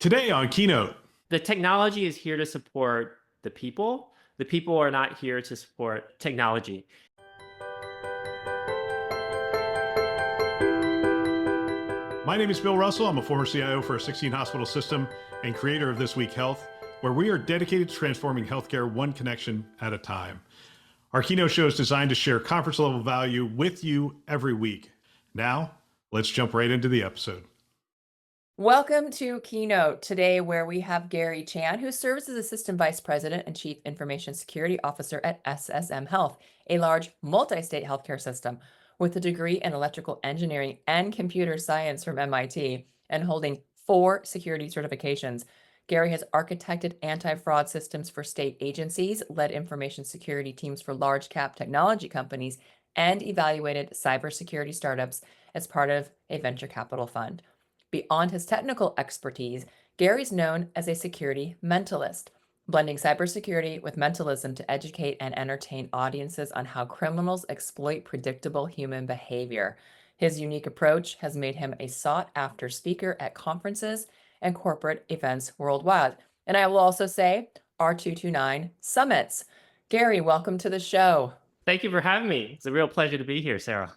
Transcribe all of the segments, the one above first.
Today on Keynote. The technology is here to support the people. The people are not here to support technology. My name is Bill Russell. I'm a former CIO for a 16 hospital system and creator of This Week Health, where we are dedicated to transforming healthcare one connection at a time. Our Keynote show is designed to share conference level value with you every week. Now, let's jump right into the episode. Welcome to Keynote today, where we have Gary Chan, who serves as Assistant Vice President and Chief Information Security Officer at SSM Health, a large multi-state healthcare system with a degree in electrical engineering and computer science from MIT and holding 4 security certifications. Gary has architected anti-fraud systems for state agencies, led information security teams for large cap technology companies, and evaluated cybersecurity startups as part of a venture capital fund. Beyond his technical expertise, Gary's known as a security mentalist, blending cybersecurity with mentalism to educate and entertain audiences on how criminals exploit predictable human behavior. His unique approach has made him a sought-after speaker at conferences and corporate events worldwide. And I will also say R229 summits. Gary, welcome to the show. Thank you for having me. It's a real pleasure to be here, Sarah.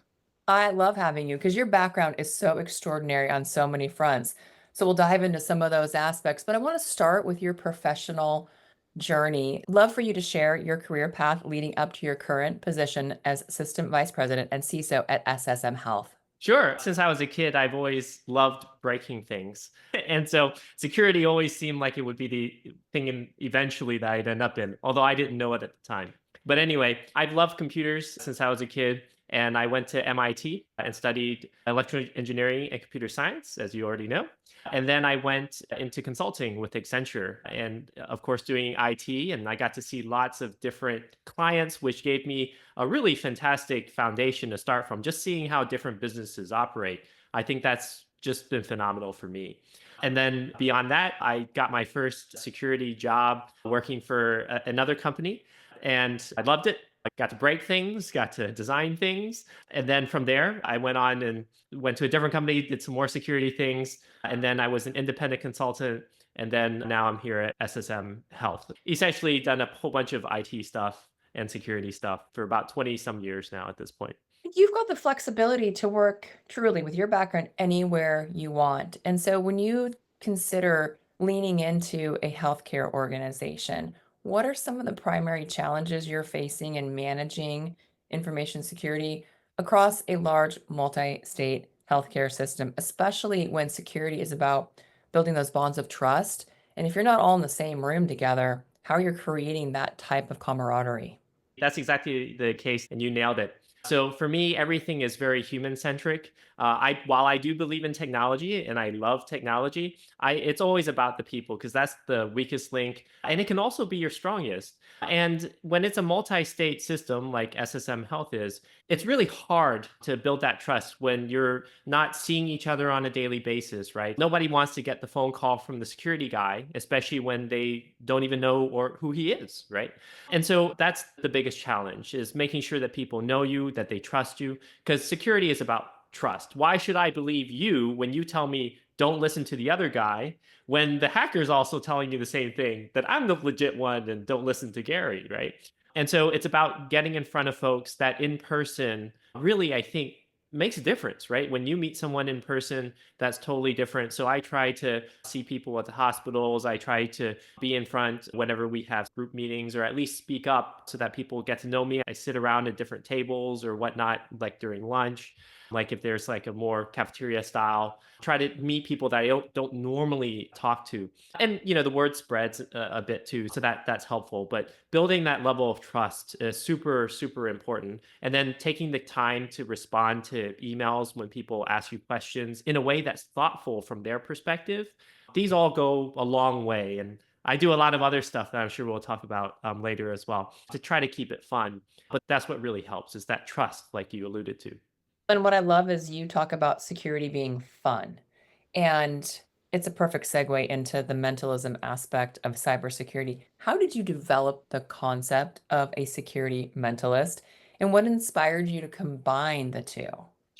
I love having you because your background is so extraordinary on so many fronts. So we'll dive into some of those aspects, but I want to start with your professional journey. Love for you to share your career path leading up to your current position as Assistant Vice President and CISO at SSM Health. Sure. Since I was a kid, I've always loved breaking things. And so security always seemed like it would be the thing eventually that I'd end up in, although I didn't know it at the time. But anyway, I've loved computers since I was a kid. And I went to MIT and studied electrical engineering and computer science, as you already know. And then I went into consulting with Accenture and, of course, doing IT. And I got to see lots of different clients, which gave me a really fantastic foundation to start from, just seeing how different businesses operate. I think that's just been phenomenal for me. And then beyond that, I got my first security job working for another company, and I loved it. I got to break things, got to design things. And then from there, I went on and went to a different company, did some more security things. And then I was an independent consultant. And then now I'm here at SSM Health. Essentially done a whole bunch of IT stuff and security stuff for about 20 some years now at this point. You've got the flexibility to work truly with your background anywhere you want. And so when you consider leaning into a healthcare organization, what are some of the primary challenges you're facing in managing information security across a large multi-state healthcare system, especially when security is about building those bonds of trust? And if you're not all in the same room together, how you're creating that type of camaraderie? That's exactly the case, and you nailed it. So for me, everything is very human centric. While I do believe in technology and I love technology, it's always about the people because that's the weakest link, and it can also be your strongest. And when it's a multi-state system like SSM Health is, it's really hard to build that trust when you're not seeing each other on a daily basis, right? Nobody wants to get the phone call from the security guy, especially when they don't even know or who he is, right? And so that's the biggest challenge is making sure that people know you, that they trust you, because security is about trust. Why should I believe you when you tell me don't listen to the other guy when the hacker's also telling me the same thing, that I'm the legit one and don't listen to Gary, right? And so it's about getting in front of folks that in person really, I think, makes a difference, right? When you meet someone in person, that's totally different. So I try to see people at the hospitals. I try to be in front whenever we have group meetings or at least speak up so that people get to know me. I sit around at different tables or whatnot, like during lunch. Like if there's like a more cafeteria style, try to meet people that I don't normally talk to. And the word spreads a bit too, so that's helpful. But building that level of trust is super, super important. And then taking the time to respond to emails when people ask you questions in a way that's thoughtful from their perspective. These all go a long way. And I do a lot of other stuff that I'm sure we'll talk about later as well to try to keep it fun. But that's what really helps is that trust, like you alluded to. And what I love is you talk about security being fun. And it's a perfect segue into the mentalism aspect of cybersecurity. How did you develop the concept of a security mentalist? And what inspired you to combine the two?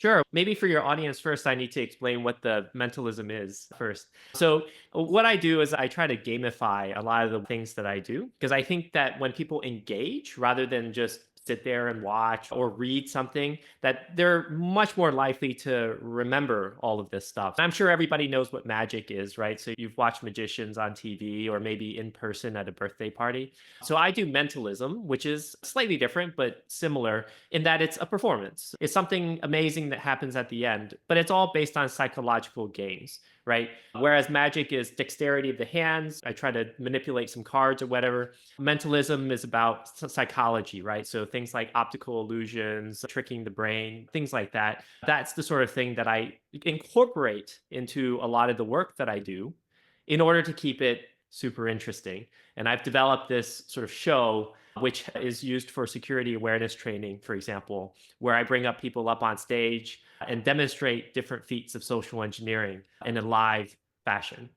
Sure. Maybe for your audience first, I need to explain what the mentalism is first. So, what I do is I try to gamify a lot of the things that I do because I think that when people engage rather than just sit there and watch or read something, that they're much more likely to remember all of this stuff. I'm sure everybody knows what magic is, right? So, you've watched magicians on TV or maybe in person at a birthday party. So, I do mentalism, which is slightly different, but similar in that it's a performance. It's something amazing that happens at the end, but it's all based on psychological gains, right? Whereas magic is dexterity of the hands. I try to manipulate some cards or whatever. Mentalism is about psychology, right? So things like optical illusions, tricking the brain, things like that. That's the sort of thing that I incorporate into a lot of the work that I do in order to keep it super interesting. And I've developed this sort of show which is used for security awareness training, for example, where I bring up people up on stage and demonstrate different feats of social engineering in a live fashion.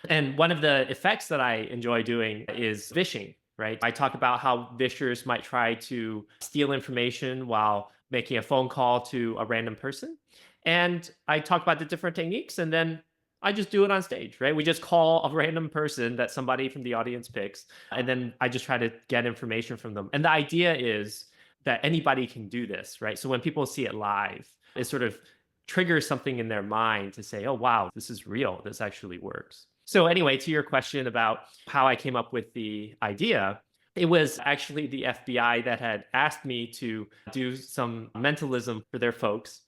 And one of the effects that I enjoy doing is vishing, right? I talk about how vishers might try to steal information while making a phone call to a random person. And I talk about the different techniques and then I just do it on stage, right? We just call a random person that somebody from the audience picks, and then I just try to get information from them. And the idea is that anybody can do this, right? So when people see it live, it sort of triggers something in their mind to say, oh, wow, this is real. This actually works. So, anyway, to your question about how I came up with the idea, it was actually the FBI that had asked me to do some mentalism for their folks.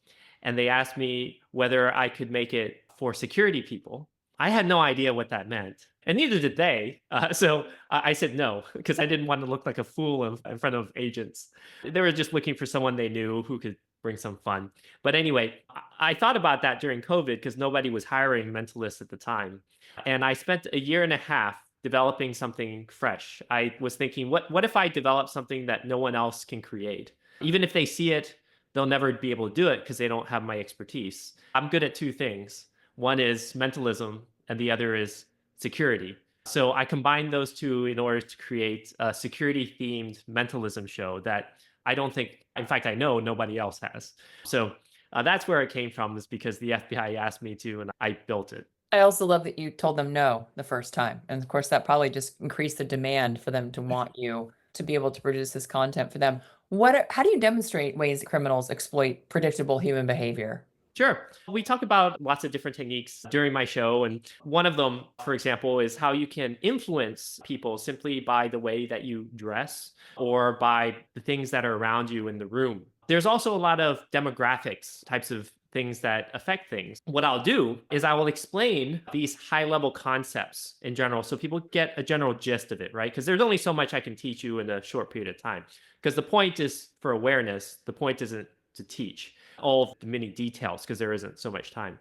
And they asked me whether I could make it for security people. I had no idea what that meant. And neither did they. So I said no, because I didn't want to look like a fool in front of agents. They were just looking for someone they knew who could bring some fun. But anyway, I thought about that during COVID because nobody was hiring mentalists at the time. And I spent a year and a half developing something fresh. I was thinking, what if I develop something that no one else can create? Even if they see it, they'll never be able to do it because they don't have my expertise. I'm good at two things. One is mentalism, and the other is security. So I combined those two in order to create a security themed mentalism show that I don't think, in fact, I know nobody else has. So that's where it came from, is because the FBI asked me to, and I built it. I also love that you told them no the first time. And of course, that probably just increased the demand for them to want you to be able to produce this content for them. How do you demonstrate ways that criminals exploit predictable human behavior? Sure. We talk about lots of different techniques during my show. And one of them, for example, is how you can influence people simply by the way that you dress or by the things that are around you in the room. There's also a lot of demographics, types of things that affect things. What I'll do is I will explain these high level concepts in general so people get a general gist of it, right? Because there's only so much I can teach you in a short period of time. Because the point is for awareness, the point isn't to teach all of the many details because there isn't so much time.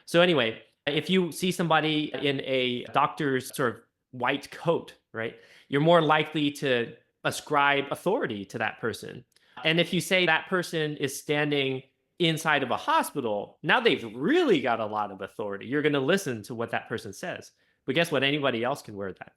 So anyway, if you see somebody in a doctor's sort of white coat, right, you're more likely to ascribe authority to that person. And if you say that person is standing inside of a hospital, now they've really got a lot of authority. You're going to listen to what that person says. But guess what? Anybody else can wear that.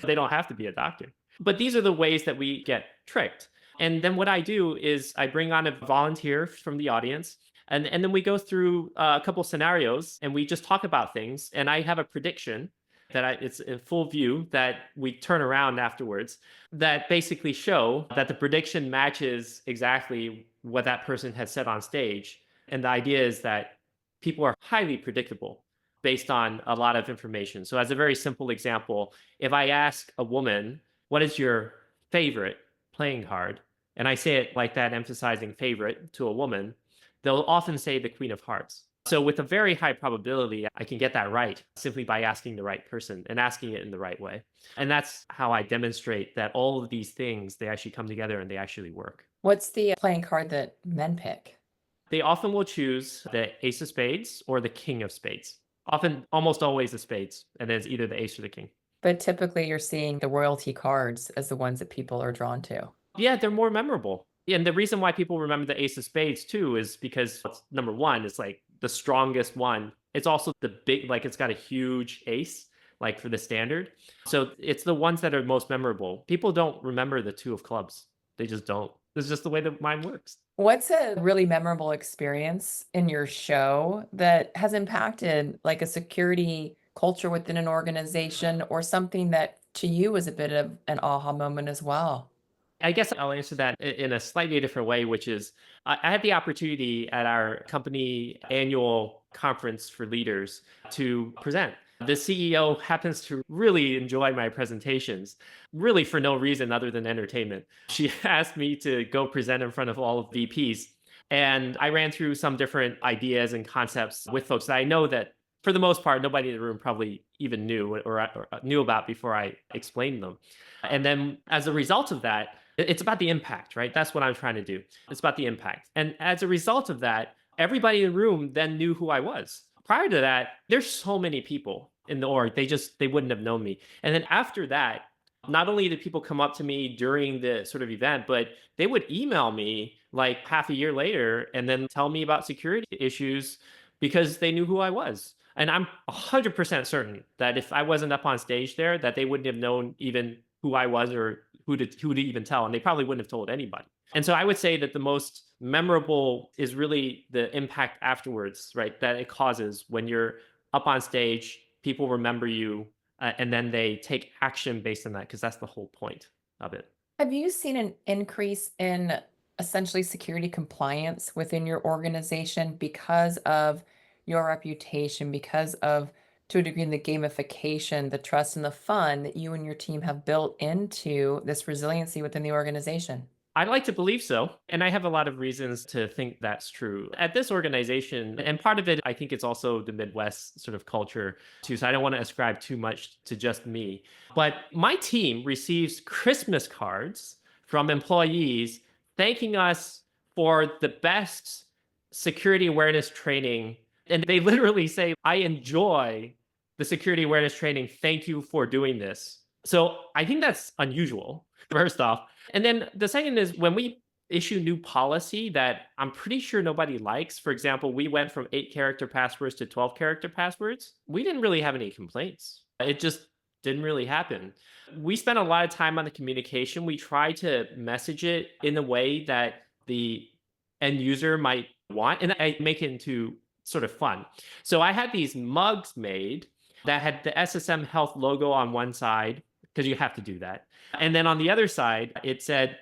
They don't have to be a doctor. But these are the ways that we get tricked. And then what I do is I bring on a volunteer from the audience, and then we go through a couple scenarios and we just talk about things. And I have a prediction that it's in full view that we turn around afterwards that basically show that the prediction matches exactly what that person has said on stage. And the idea is that people are highly predictable based on a lot of information. So as a very simple example, if I ask a woman, what is your favorite playing card? And I say it like that, emphasizing favorite to a woman, they'll often say the Queen of Hearts. So with a very high probability, I can get that right simply by asking the right person and asking it in the right way. And that's how I demonstrate that all of these things, they actually come together and they actually work. What's the playing card that men pick? They often will choose the ace of spades or the king of spades. Often, almost always the spades, and then it's either the ace or the king. But typically you're seeing the royalty cards as the ones that people are drawn to. Yeah, they're more memorable. And the reason why people remember the ace of spades too is because number one, it's like the strongest one. It's also the big, like it's got a huge ace, like for the standard. So it's the ones that are most memorable. People don't remember the two of clubs. They just don't. It's just the way that mine works. What's a really memorable experience in your show that has impacted like a security culture within an organization or something that to you was a bit of an aha moment as well? I guess I'll answer that in a slightly different way, which is I had the opportunity at our company annual conference for leaders to present. The CEO happens to really enjoy my presentations, really for no reason other than entertainment. She asked me to go present in front of all of VPs. And I ran through some different ideas and concepts with folks that I know that for the most part, nobody in the room probably even knew or knew about before I explained them. And then as a result of that, it's about the impact, right? That's what I'm trying to do. It's about the impact. And as a result of that, everybody in the room then knew who I was. Prior to that, there's so many people in the org, they wouldn't have known me. And then after that, not only did people come up to me during the sort of event, but they would email me like half a year later and then tell me about security issues because they knew who I was. And I'm 100% certain that if I wasn't up on stage there, that they wouldn't have known even who I was or who to even tell. And they probably wouldn't have told anybody. And so I would say that the most memorable is really the impact afterwards, right? That it causes when you're up on stage, people remember you, and then they take action based on that, because that's the whole point of it. Have you seen an increase in essentially security compliance within your organization because of your reputation, because of, to a degree, the gamification, the trust, and the fun that you and your team have built into this resiliency within the organization? I'd like to believe so. And I have a lot of reasons to think that's true. At this organization, and part of it, I think it's also the Midwest sort of culture too. So I don't want to ascribe too much to just me. But my team receives Christmas cards from employees thanking us for the best security awareness training. And they literally say, I enjoy the security awareness training. Thank you for doing this. So I think that's unusual, first off. And then the second is when we issue new policy that I'm pretty sure nobody likes. For example, we went from 8-character passwords to 12-character passwords. We didn't really have any complaints. It just didn't really happen. We spent a lot of time on the communication. We try to message it in a way that the end user might want, and I make it into sort of fun. So I had these mugs made that had the SSM Health logo on one side, because you have to do that. And then on the other side, it said,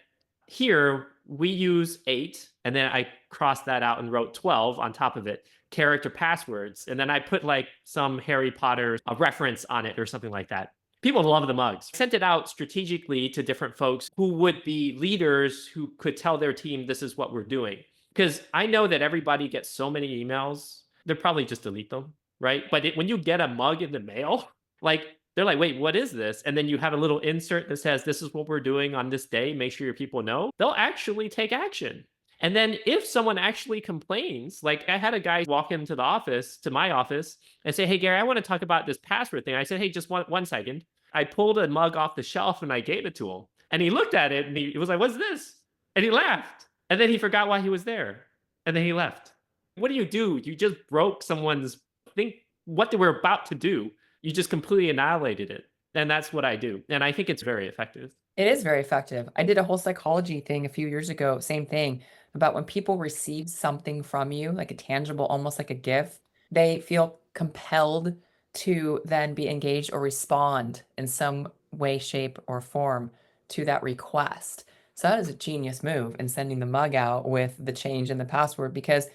here we use 8. And then I crossed that out and wrote 12 on top of it, character passwords. And then I put like some Harry Potter reference on it or something like that. People love the mugs. Sent it out strategically to different folks who would be leaders who could tell their team, this is what we're doing. Because I know that everybody gets so many emails, they'll probably just delete them, right? But when you get a mug in the mail, like, they're like, wait, what is this? And then you have a little insert that says, this is what we're doing on this day. Make sure your people know. They'll actually take action. And then if someone actually complains, like I had a guy walk into the office, to my office, and say, hey, Gary, I want to talk about this password thing. I said, hey, just one second. I pulled a mug off the shelf and I gave it to him. And he looked at it and he was like, what's this? And he laughed. And then he forgot why he was there. And then he left. What do? You just broke someone's what they were about to do. You just completely annihilated it. And that's what I do. And I think it's very effective. It is very effective. I did a whole psychology thing a few years ago, same thing, about when people receive something from you, like a tangible, almost like a gift, they feel compelled to then be engaged or respond in some way, shape, or form to that request. So that is a genius move in sending the mug out with the change in the password because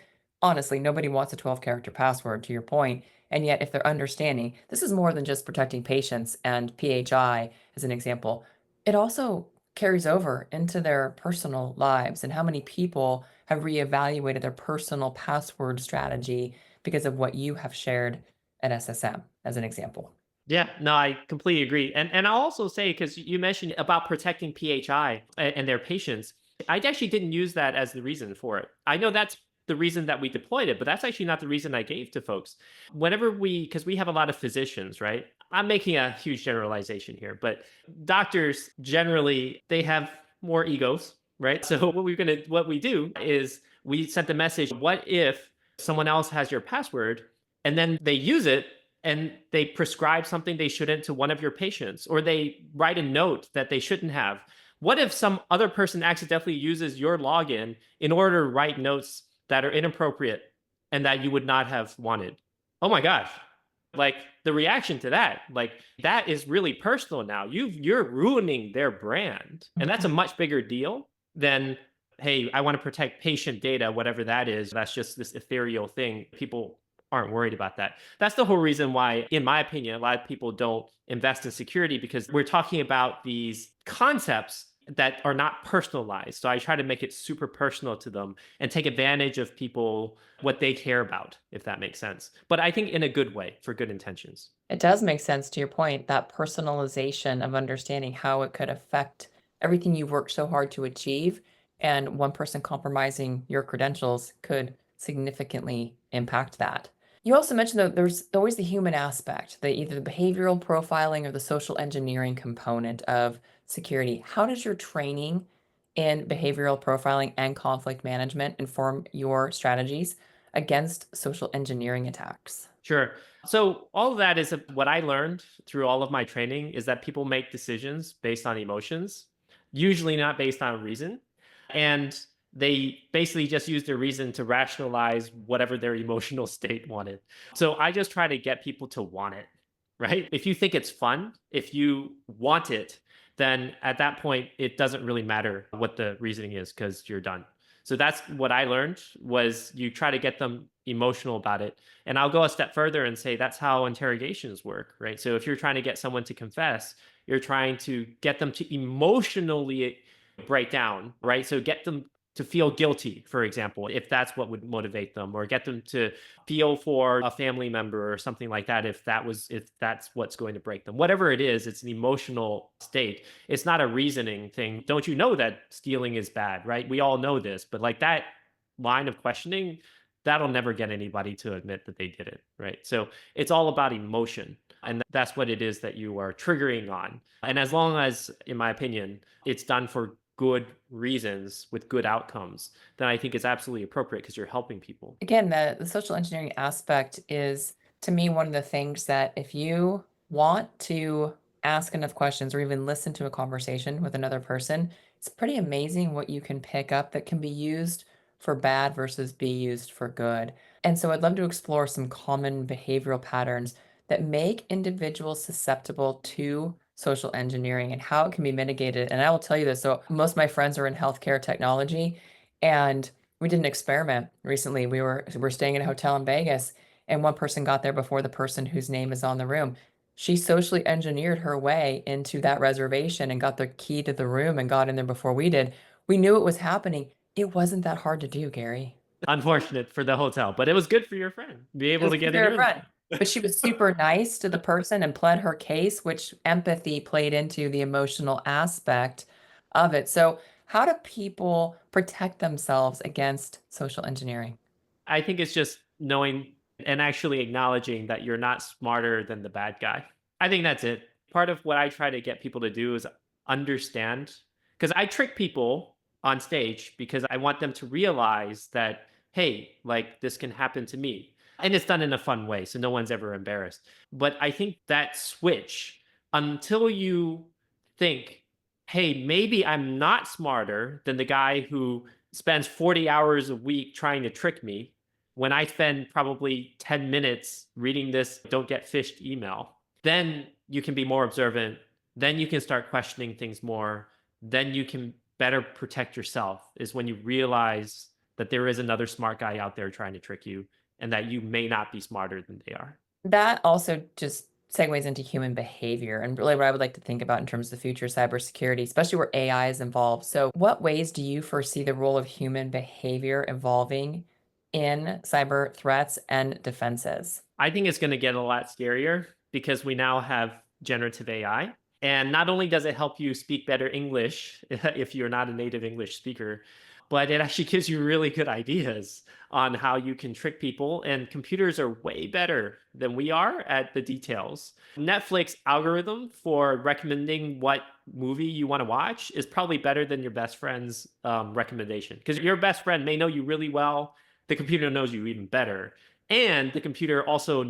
honestly, nobody wants a 12-character password, to your point. And yet, if they're understanding, this is more than just protecting patients and PHI as an example. It also carries over into their personal lives and how many people have reevaluated their personal password strategy because of what you have shared at SSM, as an example. Yeah, no, I completely agree. And I'll also say, because you mentioned about protecting PHI and their patients, I actually didn't use that as the reason for it. I know that's the reason that we deployed it, but that's actually not the reason I gave to folks. Because we have a lot of physicians, right? I'm making a huge generalization here, but doctors generally, they have more egos, right? So what we do is we sent the message, what if someone else has your password and then they use it and they prescribe something they shouldn't to one of your patients, or they write a note that they shouldn't have? What if some other person accidentally uses your login in order to write notes that are inappropriate and that you would not have wanted? Oh my gosh. Like the reaction to that, like that is really personal now. You're ruining their brand. And that's a Mhm. much bigger deal than, hey, I want to protect patient data, whatever that is. That's just this ethereal thing. People aren't worried about that. That's the whole reason why, in my opinion, a lot of people don't invest in security, because we're talking about these concepts that are not personalized. So I try to make it super personal to them and take advantage of people, what they care about, if that makes sense. But I think in a good way, for good intentions. It does make sense to your point, that personalization of understanding how it could affect everything you've worked so hard to achieve. And one person compromising your credentials could significantly impact that. You also mentioned that there's always the human aspect, the either the behavioral profiling or the social engineering component of security. How does your training in behavioral profiling and conflict management inform your strategies against social engineering attacks? Sure. So all of that is what I learned through all of my training is that people make decisions based on emotions, usually not based on reason. And they basically just use their reason to rationalize whatever their emotional state wanted. So I just try to get people to want it, right? If you think it's fun, if you want it, then at that point it doesn't really matter what the reasoning is, because you're done. So that's what I learned, was you try to get them emotional about it. And I'll go a step further and say that's how interrogations work, right? So if you're trying to get someone to confess, you're trying to get them to emotionally break down, right? So get them to feel guilty, for example, if that's what would motivate them, or get them to feel for a family member or something like that, if that's what's going to break them. Whatever it is, it's an emotional state. It's not a reasoning thing. Don't you know that stealing is bad, right? We all know this, but like that line of questioning, that'll never get anybody to admit that they did it, right? So it's all about emotion. And that's what it is that you are triggering on. And as long as, in my opinion, it's done for good reasons with good outcomes, then I think it's absolutely appropriate, because you're helping people. Again, the social engineering aspect is, to me, one of the things that if you want to ask enough questions or even listen to a conversation with another person, it's pretty amazing what you can pick up that can be used for bad versus be used for good. And so I'd love to explore some common behavioral patterns that make individuals susceptible to social engineering and how it can be mitigated. And I will tell you this, so most of my friends are in healthcare technology, and we did an experiment recently. We're staying in a hotel in Vegas, and one person got there before the person whose name is on the room. She socially engineered her way into that reservation and got the key to the room and got in there before we did. We knew it was happening. It wasn't that hard to do, Gary. Unfortunate for the hotel, but it was good for your friend. Be It able was to good get for in her early. friend. But she was super nice to the person and pled her case, which empathy played into the emotional aspect of it. So, how do people protect themselves against social engineering? I think it's just knowing and actually acknowledging that you're not smarter than the bad guy. I think that's it. Part of what I try to get people to do is understand, because I trick people on stage because I want them to realize that, hey, like this can happen to me. And it's done in a fun way, so no one's ever embarrassed. But I think that switch, until you think, hey, maybe I'm not smarter than the guy who spends 40 hours a week trying to trick me, when I spend probably 10 minutes reading this don't get fished email, then you can be more observant. Then you can start questioning things more. Then you can better protect yourself, is when you realize that there is another smart guy out there trying to trick you, and that you may not be smarter than they are. That also just segues into human behavior and really what I would like to think about in terms of the future of cybersecurity, especially where AI is involved. So, what ways do you foresee the role of human behavior evolving in cyber threats and defenses? I think it's going to get a lot scarier, because we now have generative AI. And not only does it help you speak better English if you're not a native English speaker, but it actually gives you really good ideas on how you can trick people. And computers are way better than we are at the details. Netflix algorithm for recommending what movie you want to watch is probably better than your best friend's recommendation, because your best friend may know you really well. The computer knows you even better. And the computer also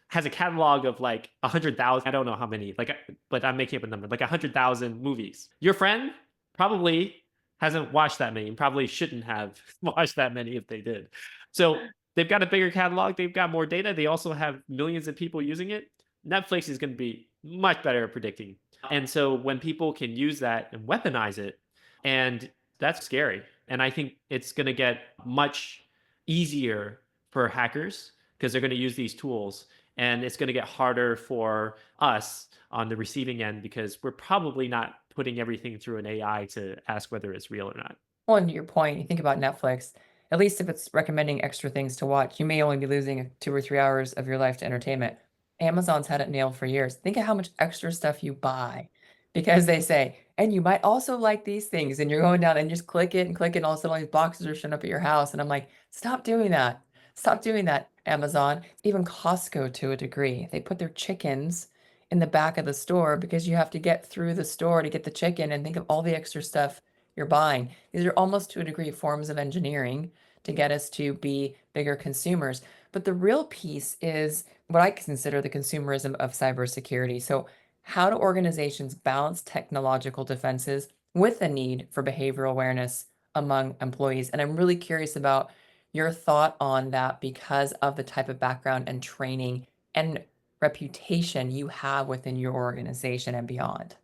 has a catalog of like 100,000, I don't know how many, like, but I'm making up a number, like 100,000 movies. Your friend probably hasn't watched that many and probably shouldn't have watched that many if they did. So they've got a bigger catalog, they've got more data, they also have millions of people using it. Netflix is going to be much better at predicting. And so when people can use that and weaponize it, and that's scary. And I think it's going to get much easier for hackers because they're going to use these tools. And it's going to get harder for us on the receiving end because we're probably not putting everything through an AI to ask whether it's real or not. Well, and to your point, you think about Netflix, at least if it's recommending extra things to watch, you may only be losing 2 or 3 hours of your life to entertainment. Amazon's had it nailed for years. Think of how much extra stuff you buy because they say, and you might also like these things. And you're going down and just click it, and all of a sudden all these boxes are showing up at your house. And I'm like, stop doing that. Stop doing that, Amazon. Even Costco to a degree. They put their chickens in the back of the store because you have to get through the store to get the chicken, and think of all the extra stuff you're buying. These are almost to a degree forms of engineering to get us to be bigger consumers. But the real piece is what I consider the consumerism of cybersecurity. So, how do organizations balance technological defenses with the need for behavioral awareness among employees? And I'm really curious about your thought on that because of the type of background and training and reputation you have within your organization and beyond.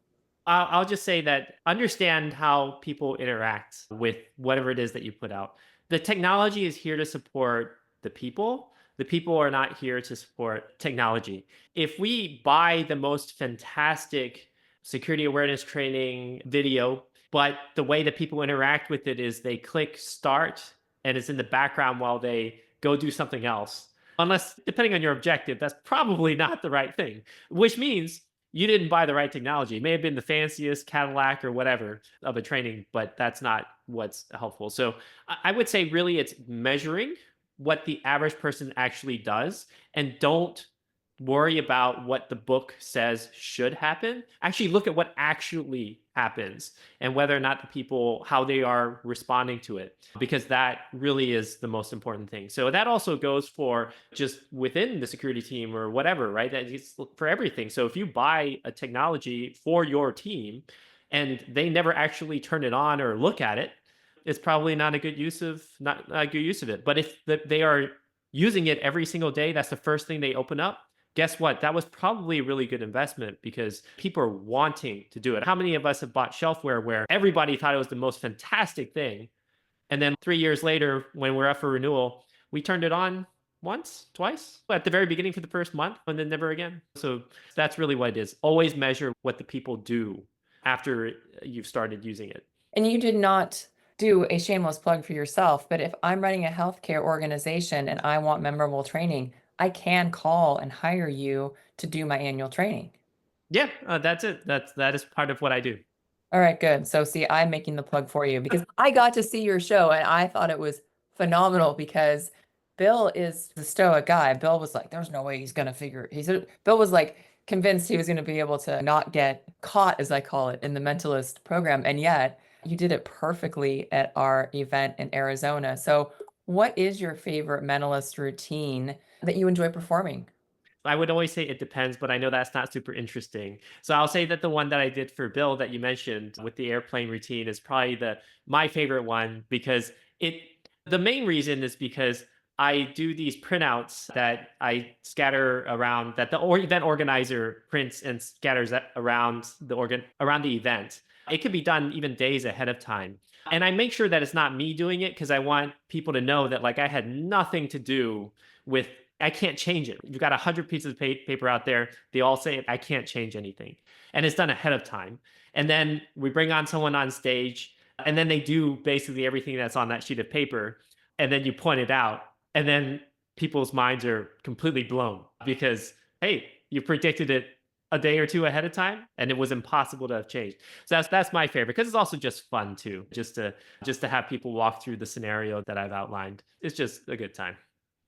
I'll just say that understand how people interact with whatever it is that you put out. The technology is here to support the people. The people are not here to support technology. If we buy the most fantastic security awareness training video, but the way that people interact with it is they click start and it's in the background while they go do something else. Unless, depending on your objective, that's probably not the right thing, which means you didn't buy the right technology. It may have been the fanciest Cadillac or whatever of a training, but that's not what's helpful. So I would say really it's measuring what the average person actually does and don't worry about what the book says should happen. Actually look at what actually happens and whether or not the people, how they are responding to it, because that really is the most important thing. So that also goes for just within the security team or whatever, right? That is for everything. So if you buy a technology for your team and they never actually turn it on or look at it, it's probably not a good use of it. But if they are using it every single day, that's the first thing they open up. Guess what? That was probably a really good investment because people are wanting to do it. How many of us have bought shelfware where everybody thought it was the most fantastic thing? And then 3 years later, when we're up for renewal, we turned it on once, twice, at the very beginning for the first month, and then never again. So that's really what it is. Always measure what the people do after you've started using it. And you did not do a shameless plug for yourself, but if I'm running a healthcare organization and I want memorable training, I can call and hire you to do my annual training. Yeah, that's it. That is part of what I do. All right, good. So see, I'm making the plug for you because I got to see your show and I thought it was phenomenal because Bill is the stoic guy. Bill was like, there's no way he's gonna figure. Bill was like convinced he was gonna be able to not get caught, as I call it, in the Mentalist program. And yet you did it perfectly at our event in Arizona. So what is your favorite Mentalist routine that you enjoy performing? I would always say it depends, but I know that's not super interesting. So I'll say that the one that I did for Bill that you mentioned with the airplane routine is probably the my favorite one because it the main reason is because I do these printouts that I scatter around that the event organizer prints and scatters around around the event. It could be done even days ahead of time. And I make sure that it's not me doing it because I want people to know that like I had nothing to do with I can't change it. You've got 100 pieces of paper out there. They all say I can't change anything. And it's done ahead of time. And then we bring on someone on stage, and then they do basically everything that's on that sheet of paper. And then you point it out. And then people's minds are completely blown because, hey, you predicted it a day or two ahead of time and it was impossible to have changed. So that's my favorite because it's also just fun too, just to have people walk through the scenario that I've outlined. It's just a good time.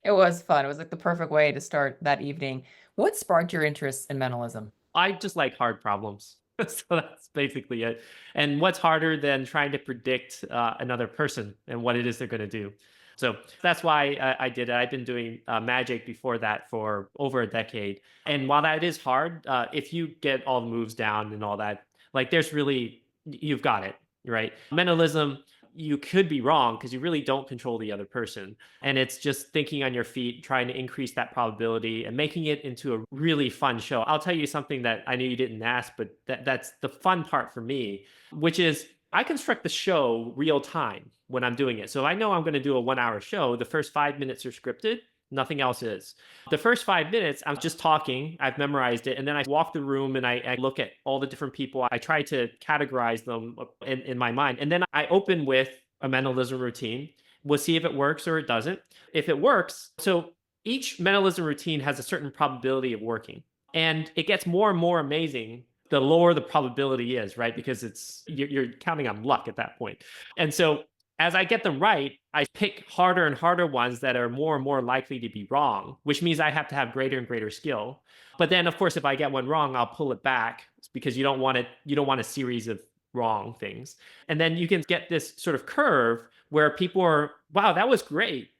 It was fun. It was like the perfect way to start that evening. What sparked your interest in mentalism? I just like hard problems. So that's basically it. And what's harder than trying to predict another person and what it is they're going to do? So that's why I did it. I've been doing magic before that for over a decade. And while that is hard, if you get all the moves down and all that, like there's really, you've got it. right? Mentalism, you could be wrong because you really don't control the other person. And it's just thinking on your feet, trying to increase that probability and making it into a really fun show. I'll tell you something that I knew you didn't ask, but that's the fun part for me, which is I construct the show real time when I'm doing it. So I know I'm going to do a 1 hour show. The first 5 minutes are scripted. Nothing else is. The first 5 minutes, I'm just talking. I've memorized it. And then I walk the room and I look at all the different people. I try to categorize them in my mind. And then I open with a mentalism routine. We'll see if it works or it doesn't. If it works, so each mentalism routine has a certain probability of working. And it gets more and more amazing the lower the probability is, right? Because you're counting on luck at that point. And so as I get them right, I pick harder and harder ones that are more and more likely to be wrong, which means I have to have greater and greater skill. But then, of course, if I get one wrong, I'll pull it back because you don't want it. You don't want a series of wrong things. And then you can get this sort of curve where people are, wow, that was great.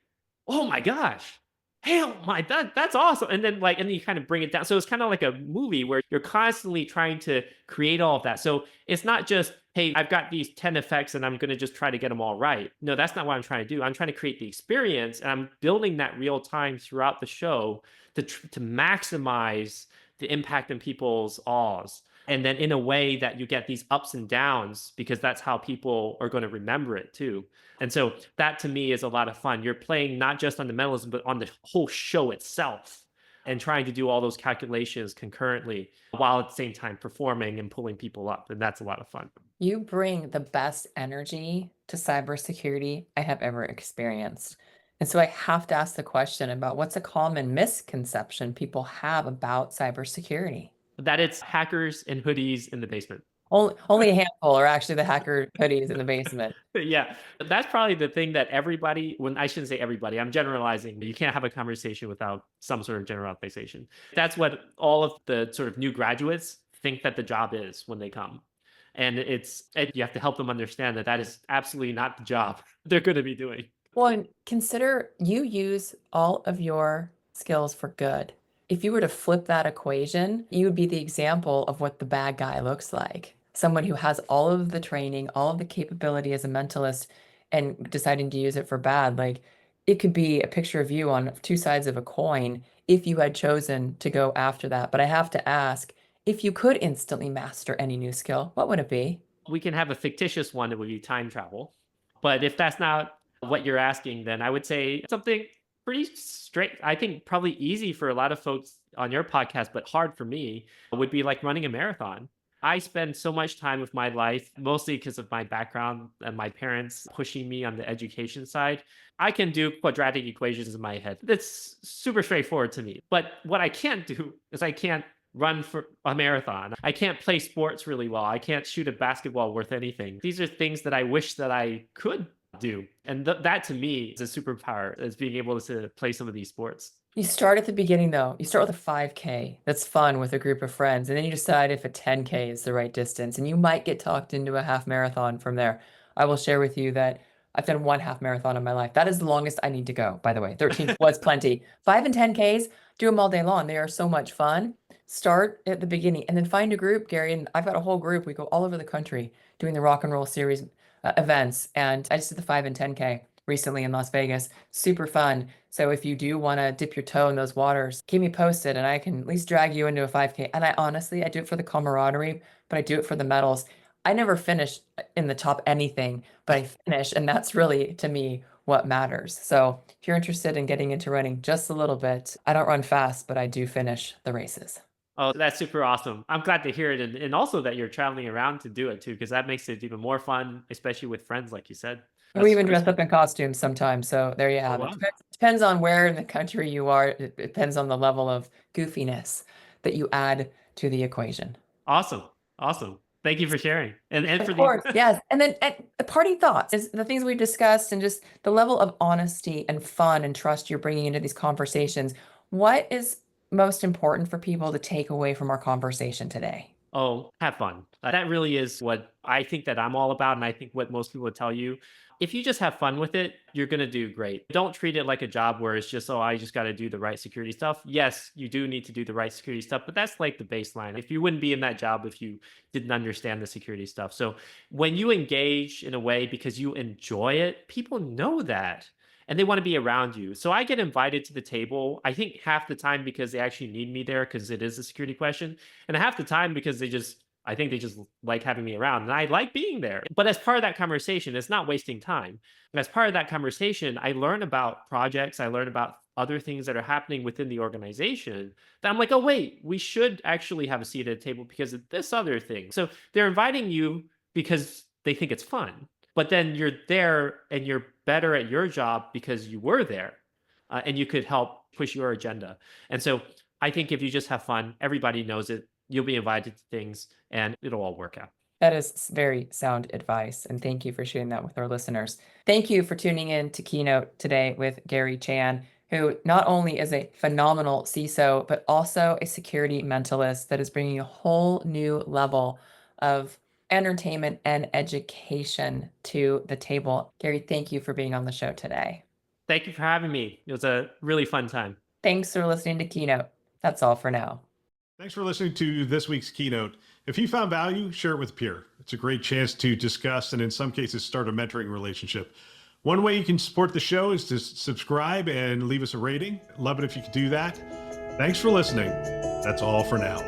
Oh my gosh. Hell my that's awesome. And then you kind of bring it down. So it's kind of like a movie where you're constantly trying to create all of that. So it's not just, hey, I've got these 10 effects and I'm going to just try to get them all right. No, that's not what I'm trying to do. I'm trying to create the experience and I'm building that real time throughout the show to maximize the impact in people's awes. And then in a way that you get these ups and downs because that's how people are going to remember it too. And so that to me is a lot of fun. You're playing not just on the mentalism, but on the whole show itself and trying to do all those calculations concurrently while at the same time performing and pulling people up. And that's a lot of fun. You bring the best energy to cybersecurity I have ever experienced. And so I have to ask the question about what's a common misconception people have about cybersecurity? That it's hackers and hoodies in the basement. Only a handful are actually the hacker hoodies in the basement. Yeah, that's probably the thing that everybody, when I shouldn't say everybody, I'm generalizing. You can't have a conversation without some sort of generalization. That's what all of the sort of new graduates think that the job is when they come. And you have to help them understand that that is absolutely not the job they're going to be doing. Well, and consider you use all of your skills for good. If you were to flip that equation, you would be the example of what the bad guy looks like. Someone who has all of the training, all of the capability as a mentalist, and deciding to use it for bad. Like it could be a picture of you on two sides of a coin if you had chosen to go after that. But I have to ask, if you could instantly master any new skill, what would it be? We can have a fictitious one that would be time travel. But if that's not what you're asking, then I would say something pretty straight. I think probably easy for a lot of folks on your podcast, but hard for me would be like running a marathon. I spend so much time with my life, mostly because of my background and my parents pushing me on the education side. I can do quadratic equations in my head. That's super straightforward to me. But what I can't do is I can't run for a marathon. I can't play sports really well. I can't shoot a basketball worth anything. These are things that I wish that I could do. And that to me is a superpower, is being able to play some of these sports. You start at the beginning though. You start with a 5K. That's fun with a group of friends. And then you decide if a 10K is the right distance. And you might get talked into a half marathon from there. I will share with you that I've done one half marathon in my life. That is the longest I need to go, by the way. 13 was plenty. 5 and 10Ks, do them all day long. They are so much fun. Start at the beginning and then find a group, Gary. And I've got a whole group. We go all over the country doing the rock and roll series events. And I just did the 5 and 10K recently in Las Vegas. Super fun. So if you do want to dip your toe in those waters, keep me posted and I can at least drag you into a 5K. And I do it for the camaraderie, but I do it for the medals. I never finish in the top anything, but I finish. And that's really, to me, what matters. So if you're interested in getting into running just a little bit, I don't run fast, but I do finish the races. Oh, that's super awesome. I'm glad to hear it. And also that you're traveling around to do it too, because that makes it even more fun, especially with friends, like you said. We even dress up in costumes sometimes. So there you have Oh, it. wow. Depends on where in the country you are. It depends on the level of goofiness that you add to the equation. Awesome. Awesome. Thank you for sharing. And Of for course, the yes. And then parting thoughts is the things we've discussed and just the level of honesty and fun and trust you're bringing into these conversations. What is most important for people to take away from our conversation today? Oh, have fun. That really is what I think that I'm all about. And I think what most people would tell you. If you just have fun with it, you're going to do great. Don't treat it like a job where it's just, oh, I just got to do the right security stuff. Yes, you do need to do the right security stuff, but that's like the baseline. If you wouldn't be in that job if you didn't understand the security stuff. So when you engage in a way because you enjoy it, people know that and they want to be around you. So I get invited to the table, I think half the time because they actually need me there because it is a security question, and half the time because I think they just like having me around and I like being there. But as part of that conversation, it's not wasting time. And as part of that conversation, I learn about projects, I learn about other things that are happening within the organization that I'm like, oh, wait, we should actually have a seat at a table because of this other thing. So they're inviting you because they think it's fun. But then you're there and you're better at your job because you were there and you could help push your agenda. And so I think if you just have fun, everybody knows it. You'll be invited to things and it'll all work out. That is very sound advice, and thank you for sharing that with our listeners. Thank you for tuning in to Keynote today with Gary Chan, who not only is a phenomenal CISO, but also a security mentalist that is bringing a whole new level of entertainment and education to the table. Gary, thank you for being on the show today. Thank you for having me. It was a really fun time. Thanks for listening to Keynote. That's all for now. Thanks for listening to this week's Keynote. If you found value, share it with a peer. It's a great chance to discuss and in some cases start a mentoring relationship. One way you can support the show is to subscribe and leave us a rating. Love it if you could do that. Thanks for listening. That's all for now.